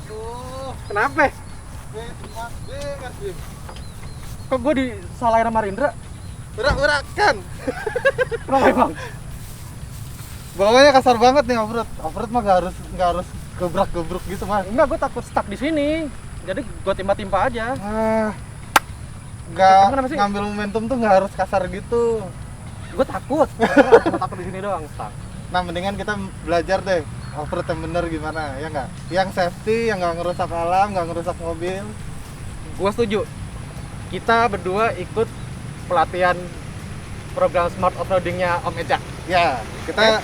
Aduh, Kenapa? banget, Bim. Kok gue disalahin sama Rindra? Urak-urakan. Kenapa emang? Bawanya kasar banget nih off-road. Off-road mah nggak harus gebrak-gebruk gitu, Mas. Enggak, gue takut stuck di sini. Jadi gue timpa-timpa aja. Nggak Kenapa sih? ngambil momentum tuh nggak harus kasar gitu. Gue takut. Cuma takut di sini doang stuck. Nah, mendingan kita belajar deh off-road yang bener gimana, ya nggak? Yang safety, yang nggak ngerusak alam, nggak ngerusak mobil. Gue setuju. Kita berdua ikut pelatihan program Smart Offroading-nya Om Eca. Ya, kita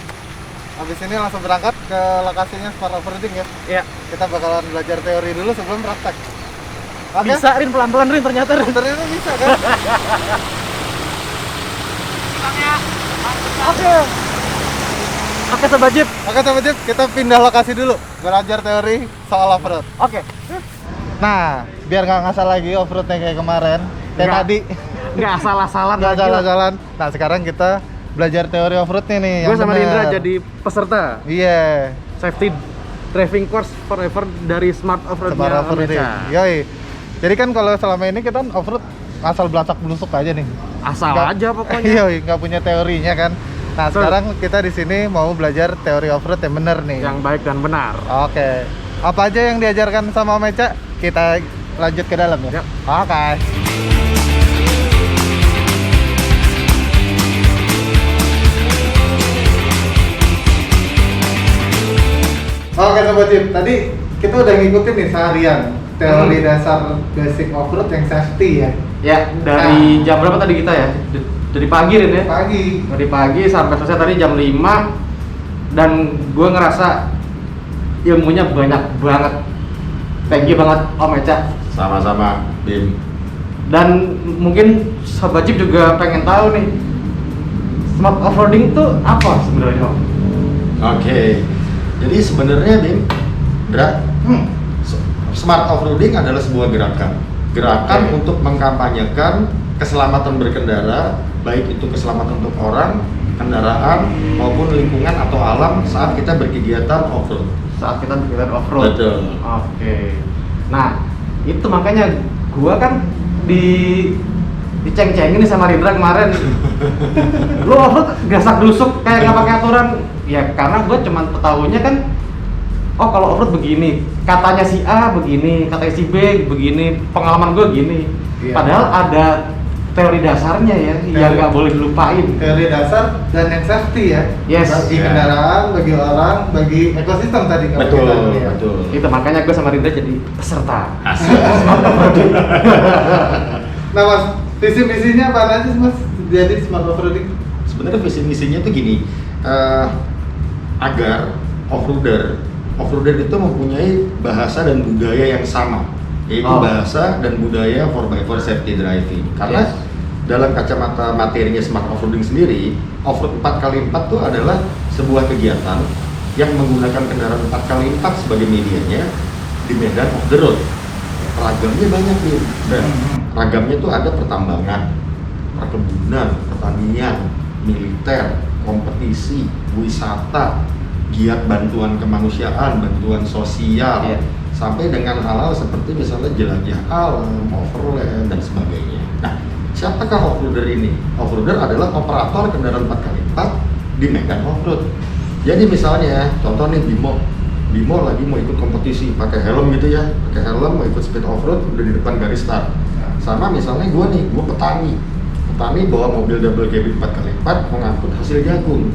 habis ini langsung berangkat ke lokasinya Smart Offroading ya. Iya. Kita bakalan belajar teori dulu sebelum praktek. Oke? Bisa Rin, pelan-pelan Rin ternyata Rin. Ternyata bisa kan? Oke. Oke Sobat Jeep. Oke Sobat Jeep, kita pindah lokasi dulu. Belajar teori soal off-road. Oke. Nah, biar nggak ngasal lagi off-roadnya kayak kemarin. Kayak Nggak. tadi. Nggak asal-asalan Nggak lagi lah. jalan-jalan. Nah, sekarang kita belajar teori off-roadnya nih. Gue yang sama bener. Rindra jadi peserta Iya. safety driving course forever dari Smart Smart Offroad-nya Om Offroading. Eca. Yoi. Jadi kan kalau selama ini kita off-road asal belacak belusuk aja nih. Asal Nggak- aja pokoknya. Yoi, nggak punya teorinya kan. Nah, Betul. sekarang kita di sini mau belajar teori off-road yang bener nih. Yang baik dan benar. Oke. Apa aja yang diajarkan sama Om Eca? Kita lanjut ke dalam ya. Yap. Oke. Oke Sobat Jeep, tadi kita udah ngikutin nih seharian teori dasar basic off-road yang safety ya. Ya, dari jam berapa tadi kita ya? Dari pagi Rin ya? Pagi. Dari pagi sampai selesai tadi jam 5. Dan gue ngerasa ilmunya banyak banget. Thank you banget Om Eca. Sama-sama, Bim. Dan mungkin Sobat Jeep juga pengen tahu nih, Smart Offroading itu apa sebenarnya Om? Oke. Jadi sebenarnya Bim, Dra, smart offroading adalah sebuah gerakan Oke. untuk mengkampanyekan keselamatan berkendara, baik itu keselamatan untuk orang, kendaraan maupun lingkungan atau alam saat kita berkegiatan offroad. Saat kita berkegiatan offroad. Betul. Oke. Nah, itu makanya gua kan diceng-cengin nih sama Rindra kemarin. Lu offroad gasak dusuk kayak nggak pakai aturan. Ya karena gua cuman tahunya kan, oh kalau offroad begini, katanya si A begini, katanya si B begini, pengalaman gua gini. Iya. Padahal ada teori dasarnya ya, yang nggak boleh dilupain. Teori dasar dan yang safety ya. Yes. Bagi Ya. kendaraan, bagi orang, bagi ekosistem tadi kalau Betul, kita lihat. betul. Itu makanya gua sama Rindra jadi peserta. Asik. Nah Mas, visi-misinya apa aja sih Mas jadi smart offroading? Sebenarnya visi misinya tuh gini, agar offroader itu mempunyai bahasa dan budaya yang sama, yaitu Oh. bahasa dan budaya 4x4 safety driving. Karena Yes. dalam kacamata materinya smart offroading sendiri, offroad 4x4 itu adalah sebuah kegiatan yang menggunakan kendaraan 4x4 sebagai medianya di medan off the road. Ragamnya banyak nih, dan ragamnya tuh ada pertambangan, perkebunan, pertanian, militer, kompetisi, wisata, giat bantuan kemanusiaan, bantuan sosial, Iya. sampai dengan hal-hal seperti misalnya jelajah alam, overland, dan sebagainya. Nah, siapakah offroader ini? Offroader adalah operator kendaraan 4x4 di medan offroad. Jadi misalnya, contoh nih Bimo lagi mau ikut kompetisi, pakai helm gitu ya, pakai helm mau ikut speed offroad, udah di depan garis start. Sama misalnya gue petani bawa mobil double cabin 4x4 mau ngangkut hasil jagung.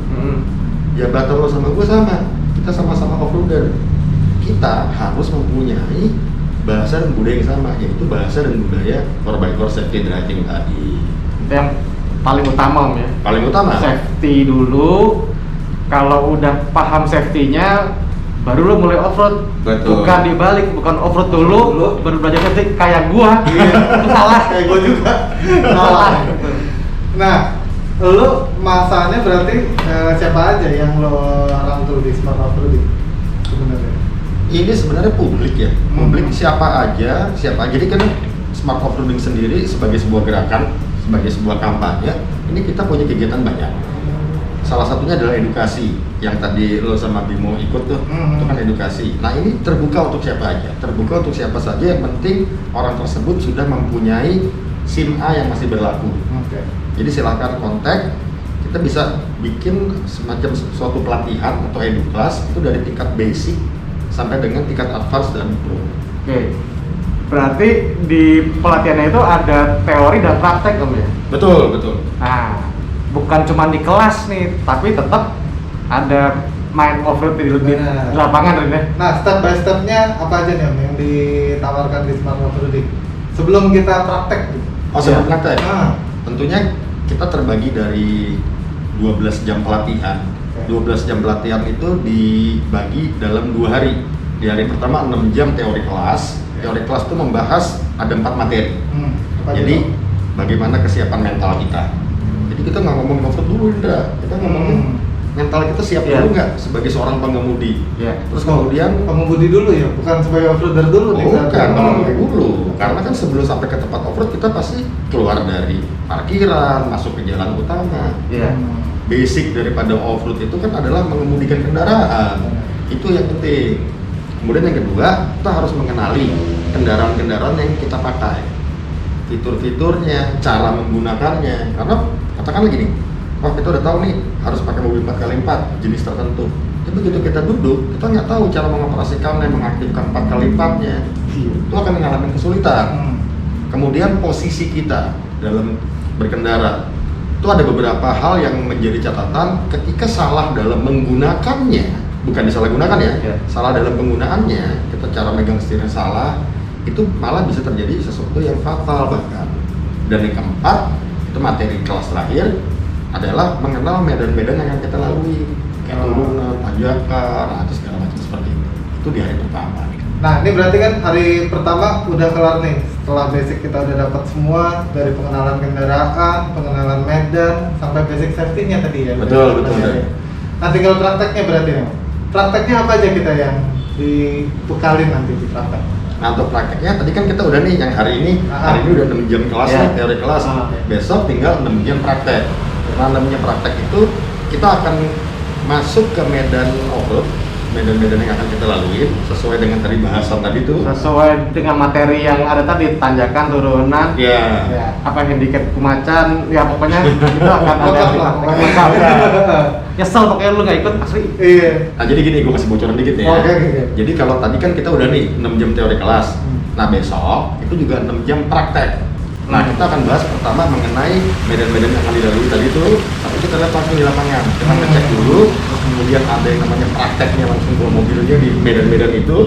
Jabatan lo sama gue sama, kita sama-sama offroader. Kita harus mempunyai bahasa dan budaya yang sama, yaitu bahasa dan budaya 4x4 safety driving tadi. Itu yang paling utama Om ya. Paling utama. Safety dulu. Kalau udah paham safety-nya, baru lo mulai offroad. Betul. Bukan dibalik, bukan offroad dulu, baru belajar safety kayak gua. Iya. Itu salah. Kayak gue juga. Salah. Nah, lu masanya berarti siapa aja yang lo rangkul di smart offroading sebenarnya? Ini sebenarnya publik ya, publik siapa aja. Jadi kan smart offroading sendiri sebagai sebuah gerakan, sebagai sebuah kampanye, ini kita punya kegiatan banyak. Salah satunya adalah edukasi, yang tadi lo sama Bimo ikut tuh, itu kan edukasi. Nah ini terbuka untuk siapa aja, terbuka untuk siapa saja, yang penting orang tersebut sudah mempunyai SIM A yang masih berlaku. Jadi silakan kontak, kita bisa bikin semacam suatu pelatihan atau eduklas itu dari tingkat basic sampai dengan tingkat advance dan pro. Oke. Berarti di pelatihannya itu ada teori dan praktek Om ya? Betul, betul. Nah, bukan cuma di kelas nih, tapi tetap ada main off-road di lapangan Rin ya? Nah, step by stepnya apa aja nih Om yang ditawarkan di Smart Offroading sebelum kita praktek? Oh, sebelum praktek? Nah. Tentunya kita terbagi dari 12 jam pelatihan. 12 jam pelatihan itu dibagi dalam 2 hari. Di hari pertama 6 jam teori kelas. Teori kelas itu membahas ada 4 materi. Jadi bagaimana kesiapan mental kita. Jadi kita nggak ngomong off-road dulu, Indra. Kita ngomongin mental kita siap dulu nggak sebagai seorang pengemudi. Terus kemudian pengemudi dulu ya, bukan sebagai offroader dulu nih. Bukan, pengemudi dulu. Karena kan sebelum sampai ke tempat offroad kita pasti keluar dari parkiran, masuk ke jalan utama. Basic daripada offroad itu kan adalah mengemudikan kendaraan. Itu yang penting. Kemudian yang kedua, kita harus mengenali kendaraan-kendaraan yang kita pakai, fitur-fiturnya, cara menggunakannya. Karena katakanlah gini, wah kita udah tahu nih harus pakai mobil 4x4 jenis tertentu. Tapi begitu kita duduk, kita nggak tahu cara mengoperasikannya, mengaktifkan 4x4-nya. Itu akan mengalami kesulitan. Kemudian posisi kita dalam berkendara, itu ada beberapa hal yang menjadi catatan ketika salah dalam menggunakannya. Bukan disalahgunakan ya, salah dalam penggunaannya, kita cara megang setirnya salah, itu malah bisa terjadi sesuatu yang fatal bahkan. Dan yang keempat, itu materi kelas terakhir adalah mengenal medan-medan yang akan kita lalui, kayak turunan, tanjakan, atau segala macam seperti itu. Itu di hari pertama. Nah ini berarti kan hari pertama udah kelar nih, setelah basic kita udah dapat semua dari pengenalan kendaraan, pengenalan medan, sampai basic safety-nya tadi ya. Betul, betul. Nah tinggal prakteknya berarti ya. Prakteknya apa aja kita yang dibekalin nanti di praktek? Nah untuk prakteknya tadi kan kita udah nih yang hari ini udah 6 jam kelas nih, teori kelas. Besok tinggal 6 jam praktek. Nah 6 jam praktek itu kita akan masuk ke medan off-road, medan-medan yang akan kita lalui sesuai dengan tadi bahasan tadi tuh. Sesuai dengan materi yang ada tadi, tanjakan, turunan, apa handicap kumacan, ya pokoknya itu akan ada. Nyesel pokoknya lu nggak ikut asli. Nah jadi gini, gue kasih bocoran dikit ya. Jadi kalau tadi kan kita udah nih 6 jam teori kelas. Nah besok itu juga 6 jam praktek. Nah kita akan bahas pertama mengenai medan-medan yang akan dilalui tadi itu, tapi kita lihat langsung di lapangan. Kita ngecek dulu, terus kemudian ada yang namanya prakteknya langsung bawa mobilnya di medan-medan itu.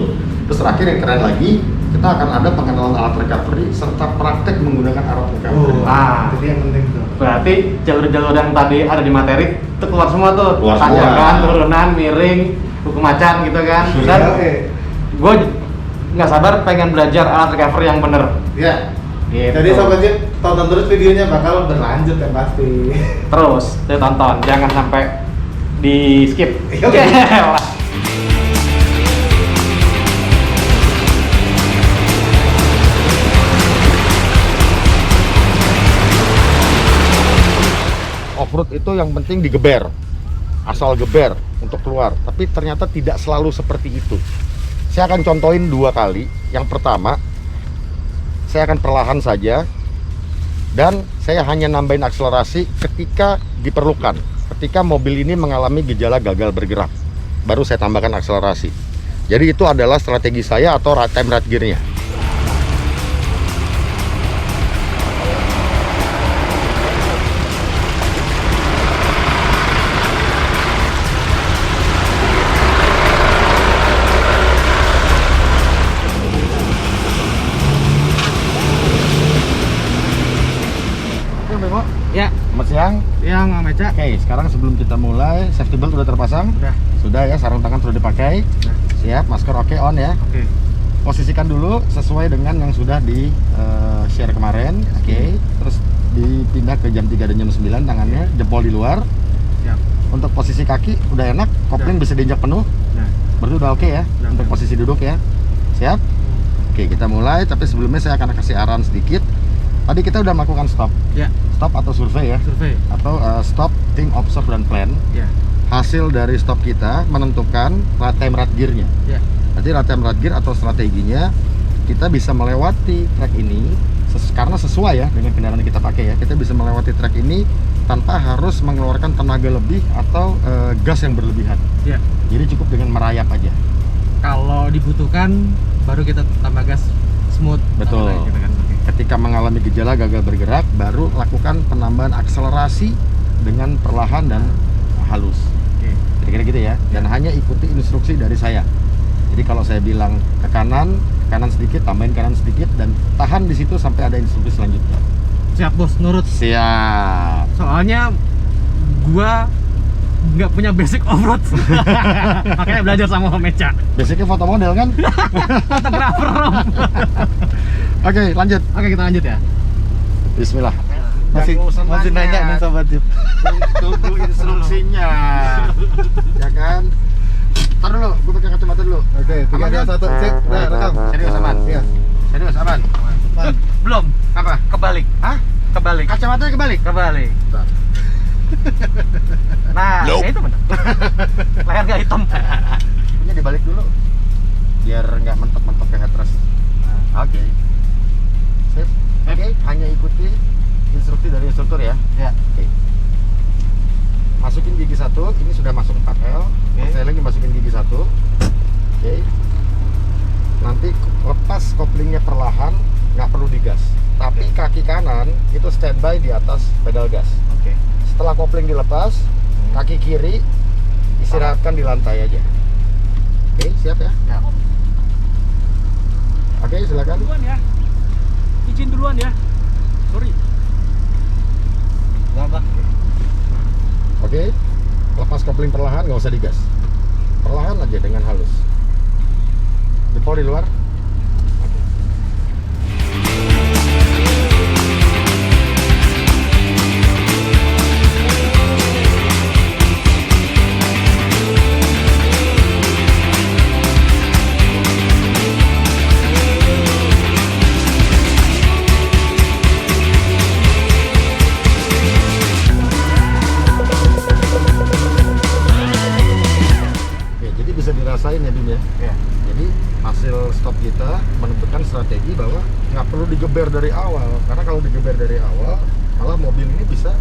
Terus terakhir yang keren lagi, kita akan ada pengenalan alat recovery serta praktek menggunakan alat recovery. Jadi yang penting tuh. Berarti jalur-jalur yang tadi ada di materi itu keluar semua tuh. Keluar tanjakan, semua. turunan, miring, hukum macan gitu kan. Dan gue nggak sabar pengen belajar alat recovery yang bener. Iya. Gitu. Jadi Sobat Jeep, tonton terus videonya, bakal berlanjut ya pasti. Terus tonton, jangan sampai di skip. Off-road itu yang penting digeber, asal geber untuk keluar. Tapi ternyata tidak selalu seperti itu. Saya akan contohin 2 kali. Yang pertama, saya akan perlahan saja dan saya hanya nambahin akselerasi ketika diperlukan. Ketika mobil ini mengalami gejala gagal bergerak, baru saya tambahkan akselerasi. Jadi itu adalah strategi saya atau time right gear-nya. Ya, Selamat siang. yang Meca. Oke, sekarang sebelum kita mulai, safety belt sudah terpasang? Sudah ya, sarung tangan sudah dipakai? Siap, masker oke, on ya? Oke. Posisikan dulu sesuai dengan yang sudah di share kemarin. Oke. Terus dipindah ke jam 3 dan jam 9 tangannya, jempol di luar. Siap. Untuk posisi kaki udah enak, kopling bisa diinjak penuh. Berarti udah oke ya, untuk posisi duduk ya. Siap? Oke, kita mulai, tapi sebelumnya saya akan kasih arahan sedikit. Tadi kita udah melakukan stop. Ya, Stop atau survei ya. survei. Atau stop, think, observe, dan plan. Ya. Hasil dari stop kita menentukan time rate gear-nya. Ya. Berarti time rate gear atau strateginya kita bisa melewati track ini karena sesuai ya dengan kendaraan yang kita pakai ya. Kita bisa melewati track ini tanpa harus mengeluarkan tenaga lebih atau gas yang berlebihan. Ya. Jadi cukup dengan merayap aja. Kalau dibutuhkan baru kita tambah gas smooth. Betul. Gitu kan. Ketika mengalami gejala gagal bergerak, baru lakukan penambahan akselerasi dengan perlahan dan halus. Oke. Kira-kira gitu ya. Dan hanya ikuti instruksi dari saya. Jadi kalau saya bilang ke kanan sedikit, tambahin kanan sedikit, dan tahan di situ sampai ada instruksi selanjutnya. Siap bos, nurut. Siap. Soalnya gua nggak punya basic off-road. Makanya belajar sama Om Eca. Basicnya foto model kan? Fotografer Om. Oke, lanjut. Oke, kita lanjut ya. Bismillah. Masih nanya nih sobat Jeep. Tunggu instruksinya. Ya kan? Ntar dulu, gue pakai kacamata dulu. Oke, 3, Aman, 2, kan? 1, sip, udah rekam. Serius aman? Iya. Serius aman? Aman. Belum, Apa? kebalik. Hah? Kebalik. Kacamatanya kebalik? Kebalik. Bentar. Nah, ya itu benar. Leher nggak hitam. Punya dibalik dulu biar nggak mentok-mentok ke headrest. Oke. Sip. Oke, hanya ikuti instruksi dari instruktur ya. Ya. Oke. Masukin gigi 1, ini sudah masuk 4L. Saya lagi masukin gigi 1. Oke. Nanti lepas koplingnya perlahan, nggak perlu digas. Tapi kaki kanan itu standby di atas pedal gas. Oke. Setelah kopling dilepas, kaki kiri istirahatkan di lantai aja. Oke, siap ya? Ya. Oke, silakan. Duluan ya. Izin duluan ya. Sorry. Gak apa. Oke, lepas kopling perlahan, nggak usah digas. Perlahan aja dengan halus. Jempol di luar. Oke. Oke, jadi bisa dirasain ya Bim ya. Ya. Jadi hasil stop kita menentukan strategi bahwa nggak perlu digeber dari awal, karena kalau digeber dari awal malah mobil ini bisa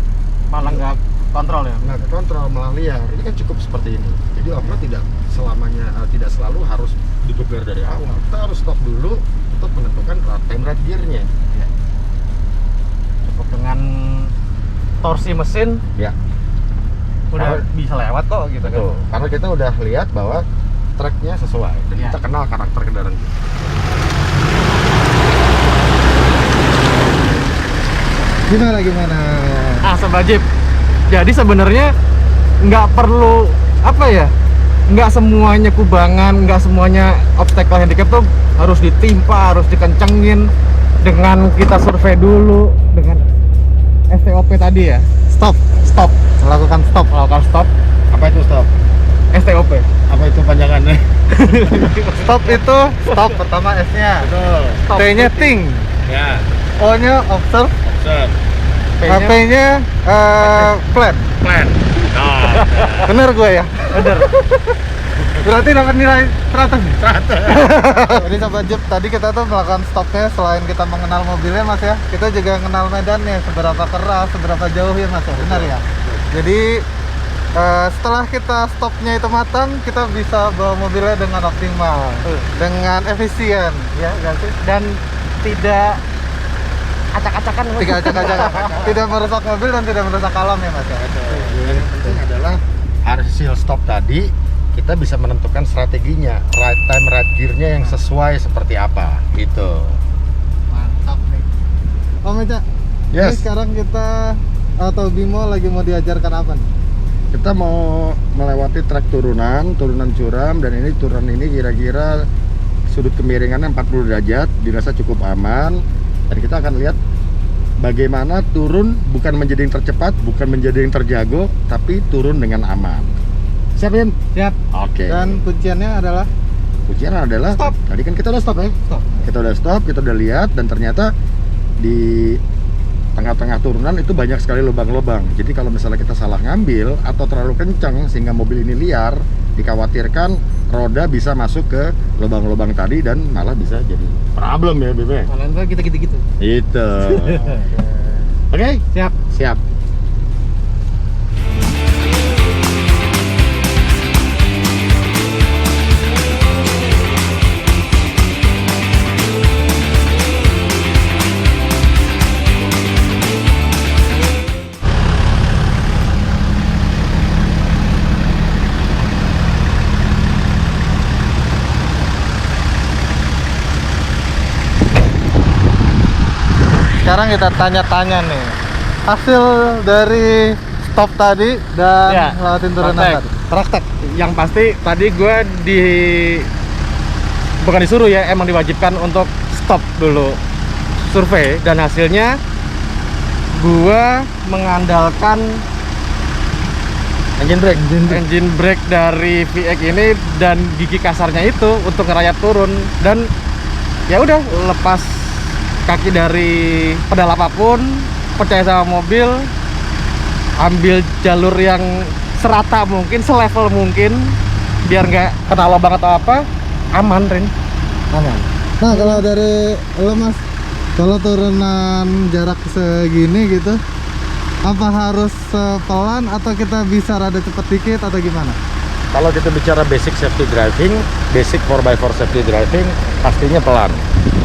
Malah nggak kontrol ya. nggak kekontrol, malah liar. Ini kan cukup seperti ini. Jadi off-road tidak selamanya tidak selalu harus digeber dari awal. Kita harus stop dulu untuk menentukan time rate gear-nya. Ya. Cukup dengan torsi mesin Ya. udah bisa lewat kok gitu kan. Betul. Karena kita udah lihat bahwa tracknya sesuai dan Ya. kita kenal karakter kendaraan kita. Gimana? Ah, Sobat Jeep. Jadi sebenarnya nggak perlu apa ya? Nggak semuanya kubangan, nggak semuanya obstacle handicap tuh harus ditimpa, harus dikencengin. Dengan kita survei dulu dengan STOP tadi ya. Stop. Melakukan stop. Melakukan stop. Apa itu stop? STOP. Apa itu panjangannya? Stop itu stop pertama S-nya. Betul. T-nya think. Ya. O-nya observe. Observe. P-nya plan. Plan. Nah. Bener gue ya? Bener. Berarti dapat nilai 100 nih? 100. Jadi Sobat Jeep, tadi kita tuh melakukan stopnya selain kita mengenal mobilnya Mas ya, kita juga mengenal medannya, seberapa keras, seberapa jauh ya Mas ya, benar ya? Jadi setelah kita stopnya itu matang, kita bisa bawa mobilnya dengan optimal, dengan efisien, ya nggak sih? Dan tidak acak-acakan. Tidak merusak mobil dan tidak merusak alam ya Mas ya? Yang penting adalah hasil stop tadi kita bisa menentukan strateginya, right time, right gear-nya yang sesuai seperti apa, gitu. Mantap nih. Om Eca, ini Yes. sekarang kita atau Bimo lagi mau diajarkan apa nih? Kita mau melewati trek turunan curam, dan ini turunan ini kira-kira sudut kemiringannya 40 derajat, dirasa cukup aman, dan kita akan lihat bagaimana turun bukan menjadi yang tercepat, bukan menjadi yang terjago, tapi turun dengan aman. Siap, Bim? Siap. Oke. Dan kunciannya adalah Ujian adalah Stop. tadi kan kita udah stop ya. Stop. Kita udah stop, kita udah lihat, dan ternyata di tengah-tengah turunan itu banyak sekali lubang-lubang. Jadi kalau misalnya kita salah ngambil atau terlalu kencang sehingga mobil ini liar, dikhawatirkan roda bisa masuk ke lubang-lubang tadi dan malah bisa jadi problem ya, Bebe. Malah kita gitu-gitu. Itu. Oke? Siap. Siap. Sekarang kita tanya-tanya nih hasil dari stop tadi dan Ya, lewatin turunan praktek. tadi. Praktek. Yang pasti tadi gue bukan disuruh ya, emang diwajibkan untuk stop dulu survei, dan hasilnya gue mengandalkan engine brake dari VX ini dan gigi kasarnya itu untuk ngerayap turun, dan ya udah lepas kaki dari pedal apapun, percaya sama mobil, ambil jalur yang serata mungkin, selevel mungkin, biar nggak kena lubang atau apa, aman, Rin. Aman. Nah, kalau dari lo Mas, kalau turunan jarak segini gitu, apa harus pelan atau kita bisa rada cepet dikit atau gimana? Kalau kita bicara basic safety driving, basic 4x4 safety driving, pastinya pelan.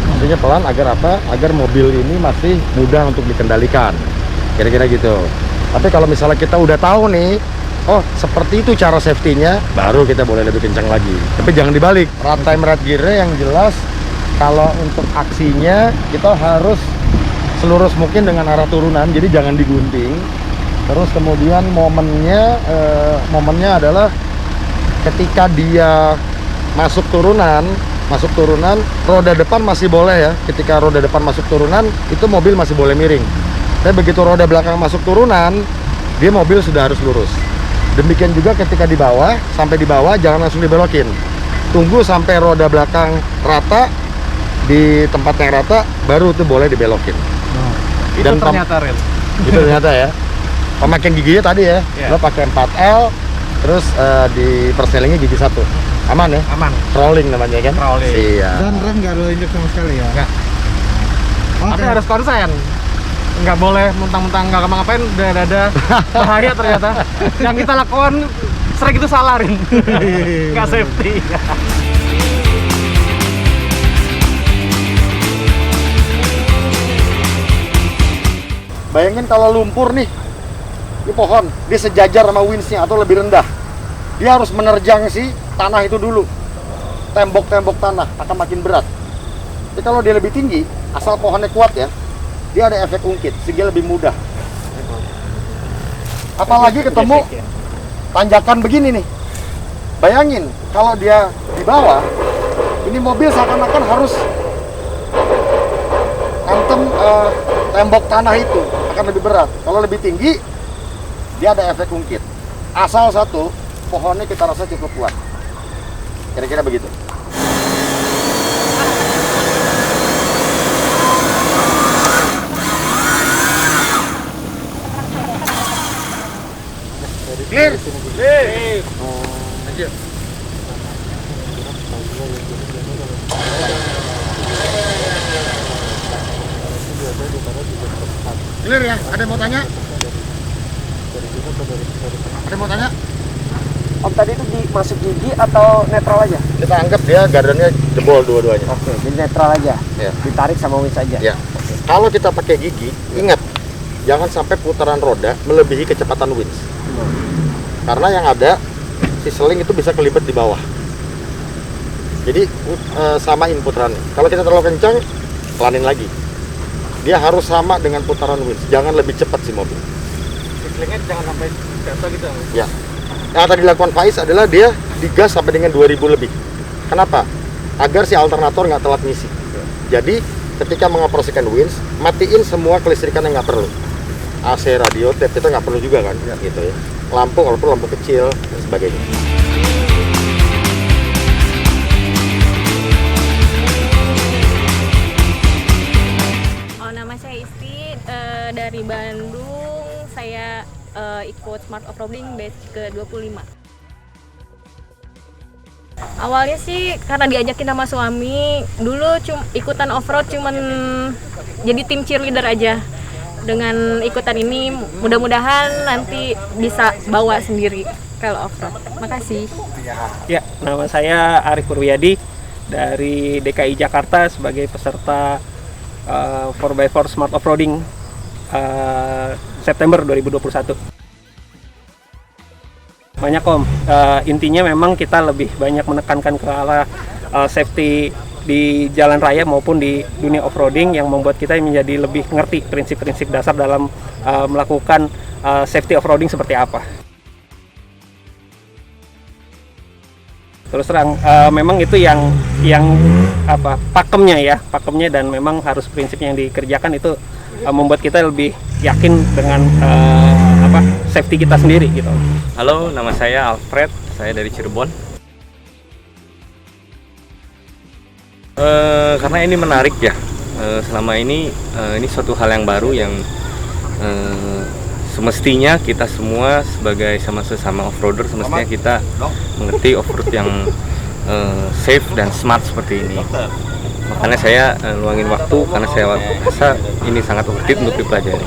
Pastinya pelan agar apa? Agar mobil ini masih mudah untuk dikendalikan. Kira-kira gitu. Tapi kalau misalnya kita udah tahu nih, oh seperti itu cara safety-nya, baru kita boleh lebih kencang lagi. Tapi jangan dibalik. Runtime right gear-nya yang jelas, kalau untuk aksinya kita harus selurus mungkin dengan arah turunan, jadi jangan digunting. Terus kemudian momennya adalah ketika dia masuk turunan, roda depan masih boleh ya. Ketika roda depan masuk turunan, itu mobil masih boleh miring. Tapi begitu roda belakang masuk turunan, dia mobil sudah harus lurus. Demikian juga ketika di bawah, sampai di bawah jangan langsung dibelokin. Tunggu sampai roda belakang rata, di tempat yang rata, baru itu boleh dibelokin. Itu Dan ternyata, Rin. Itu ternyata ya. Pemakaian giginya tadi ya, lo pakai 4L, terus di perselingnya gigi 1. Aman ya? Aman. Rolling namanya kan? Rolling. Iya. Dan rem nggak lo injek sama sekali ya? Nggak. Oke. Tapi harus konsen. Nggak boleh mentang-mentang nggak ngapa-ngapain, udah ada bahaya ternyata. Yang kita lakukan sering itu salah, Rin. Nggak safety. Bayangin kalau lumpur nih, ini pohon, dia sejajar sama windsnya atau lebih rendah. Dia harus menerjang si tanah itu dulu. Tembok-tembok tanah akan makin berat. Tapi kalau dia lebih tinggi, asal pohonnya kuat ya, dia ada efek ungkit, sehingga lebih mudah. Apalagi ketemu tanjakan begini nih. Bayangin, kalau dia di bawah, ini mobil seakan-akan harus antem tembok tanah itu, akan lebih berat. Kalau lebih tinggi, dia ada efek ungkit. Asal satu, pohonnya kita rasa cukup kuat. Kira-kira begitu. Clear? Clear. Lanjut. Clear ya? Ada yang mau tanya? Ada yang mau tanya? Om, tadi itu masuk gigi atau netral aja? Kita anggap dia gardennya jebol dua-duanya. Oke, jadi netral aja. Ya. Ditarik sama winch aja. Ya. Kalau kita pakai gigi, ingat jangan sampai putaran roda melebihi kecepatan winch. Karena yang ada si seling itu bisa kelibet di bawah. Jadi samain putarannya. Kalau kita terlalu kencang, pelanin lagi. Dia harus sama dengan putaran winch. Jangan lebih cepat si mobil. Selingnya jangan sampai jatuh gitu. Ya. Yang tadi dilakukan Faiz adalah dia digas sampai dengan 2000 lebih. Kenapa? Agar si alternator nggak telat ngisi. Jadi ketika mengoperasikan winch, matiin semua kelistrikan yang nggak perlu. AC, radio, tape itu nggak perlu juga kan, gitu ya. Lampu kalau perlu lampu kecil dan sebagainya. Oh, nama saya dari Bandung, saya ikut Smart Offroading batch ke-25. Awalnya sih karena diajakin sama suami, dulu ikutan off-road cuman jadi tim cheerleader aja. Dengan ikutan ini mudah-mudahan nanti bisa bawa sendiri kalau off-road. Makasih. Ya, nama saya Arif Purwiyadi dari DKI Jakarta sebagai peserta 4x4 Smart Offroading September 2021. Banyak Om, intinya memang kita lebih banyak menekankan ke arah safety di jalan raya maupun di dunia offroading yang membuat kita menjadi lebih ngerti prinsip-prinsip dasar dalam melakukan safety offroading seperti apa. Terus terang, memang itu yang pakemnya dan memang harus prinsip yang dikerjakan itu membuat kita lebih yakin dengan safety kita sendiri gitu. Halo, nama saya Alfred, saya dari Cirebon. Karena ini menarik ya, selama ini suatu hal yang baru yang semestinya kita semua sebagai sesama offroader semestinya kita mengerti offroad yang safe dan smart seperti ini. Makanya saya luangin waktu karena saya rasa ini sangat worth it untuk dipelajari.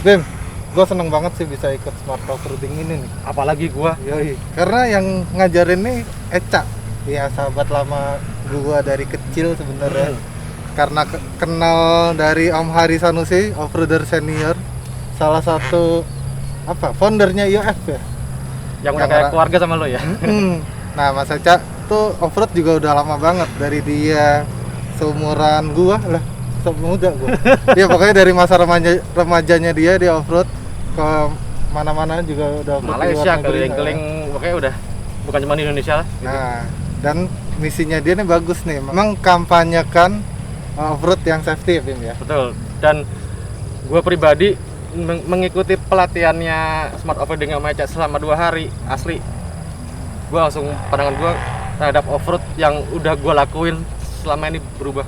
Bim, gue seneng banget sih bisa ikut Smart Offroading ini nih. Apalagi gua. Yoi, karena yang ngajarin nih Eca, ya sahabat lama gua dari kecil sebenarnya. Karena kenal dari Om Hari Sanusi, offroader senior, salah satu foundernya IOF ya. Yang udah kayak keluarga sama lo ya. Nah, Mas Eca tuh offroad juga udah lama banget, dari dia seumuran gua lah, muda gua. Ya pokoknya dari masa remajanya dia offroad ke mana-mana juga udah Malaysia, keliling-keliling, pokoknya udah bukan cuma di Indonesia lah. Gitu. Nah, dan misinya dia nih bagus nih, memang kampanyekan offroad yang safety ya Bim ya. Betul. Dan gue pribadi mengikuti pelatihannya Smart Offroading sama Eca selama 2 hari, asli gue langsung pandangan gue terhadap offroad yang udah gue lakuin selama ini berubah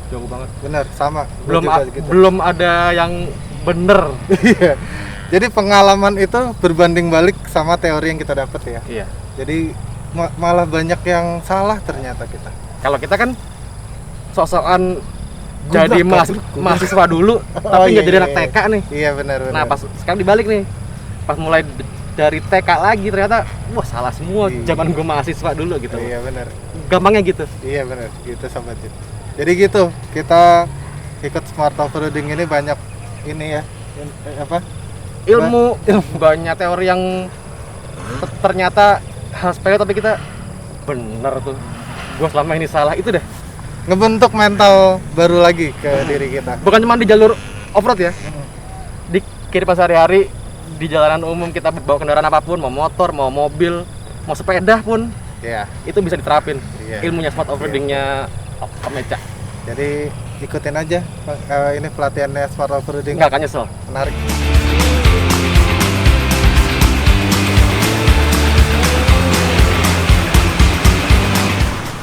jauh banget. Bener, sama. Belum ada yang bener. Iya. Jadi pengalaman itu berbanding balik sama teori yang kita dapat ya. Iya. Jadi malah banyak yang salah ternyata kita. Kalau kita kan sok-sokan jadi mahasiswa dulu, tapi nggak jadi anak TK nih. Iya benar. Nah pas sekarang dibalik nih, pas mulai dari TK lagi ternyata wah salah semua. Zaman gue mahasiswa dulu gitu. Iya benar. Gampangnya gitu. Iya benar, gitu Sobat Jit. Jadi gitu, kita ikut Smart Offroading ini banyak ini ya, ilmu banyak teori yang ternyata sepele tapi kita bener tuh. Gue selama ini salah itu deh. Ngebentuk mental baru lagi ke diri kita. Bukan cuma di jalur offroad ya, di kehidupan sehari-hari, di jalanan umum kita bawa kendaraan apapun, mau motor, mau mobil, mau sepeda pun, itu bisa diterapin. Ilmunya Smart Offroadingnya Om Eca. Jadi ikutin aja ini pelatihannya Smart Offroading. Nggak akan nyesel. Menarik.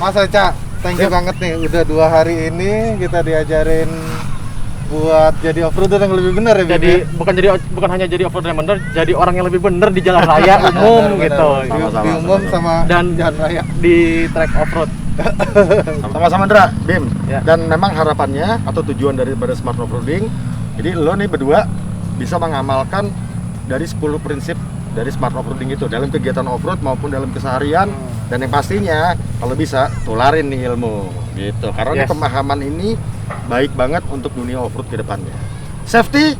Mas Eca, thank you banget nih, udah 2 hari ini kita diajarin buat jadi offroader yang lebih benar ya. Jadi bukan hanya jadi offroader yang benar, jadi orang yang lebih benar di jalan raya umum gitu. Di umum sama dan jalan raya di track offroad. Sama-sama Ndra, Bim. Ya. Dan memang harapannya atau tujuan daripada Smart Offroading, jadi lo nih berdua bisa mengamalkan dari 10 prinsip dari Smart Offroading itu dalam kegiatan offroad maupun dalam keseharian. Dan yang pastinya kalau bisa tularin nih ilmu gitu, karena ini pemahaman ini baik banget untuk dunia offroad ke depannya. Safety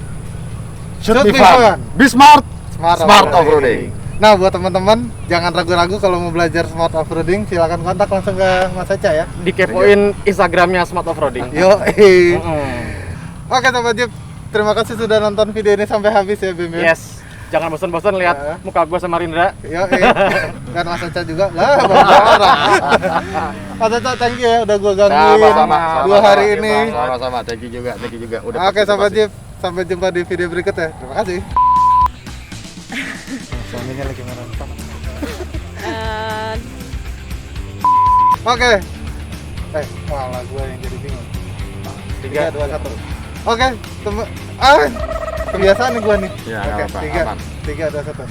should be fun. Be smart. Smart Offroading. Nah, buat teman-teman jangan ragu-ragu kalau mau belajar Smart Offroading, silakan kontak langsung ke Mas Eca ya. Dikepoin Instagramnya Smart Offroading. Yo. Oke Sobat Jeep, terima kasih sudah nonton video ini sampai habis ya Bim. Yes. Jangan bosan-bosan lihat muka gue sama Rindra. Yo, dan Mas Eca juga. Lah, orang. Mas Eca, thank you ya udah gue gangguin 2 hari ini. Sama-sama, thank you juga udah. Oke Sobat Jeep, sampai jumpa di video berikutnya. Terima kasih. Suaminya lagi marah. Oke. Malah gue yang jadi bingung. 3, 2, 1. Oke, kebiasaan nih gue nih. Ya, Oke, nggak apa-apa, aman. 3, 2, 1.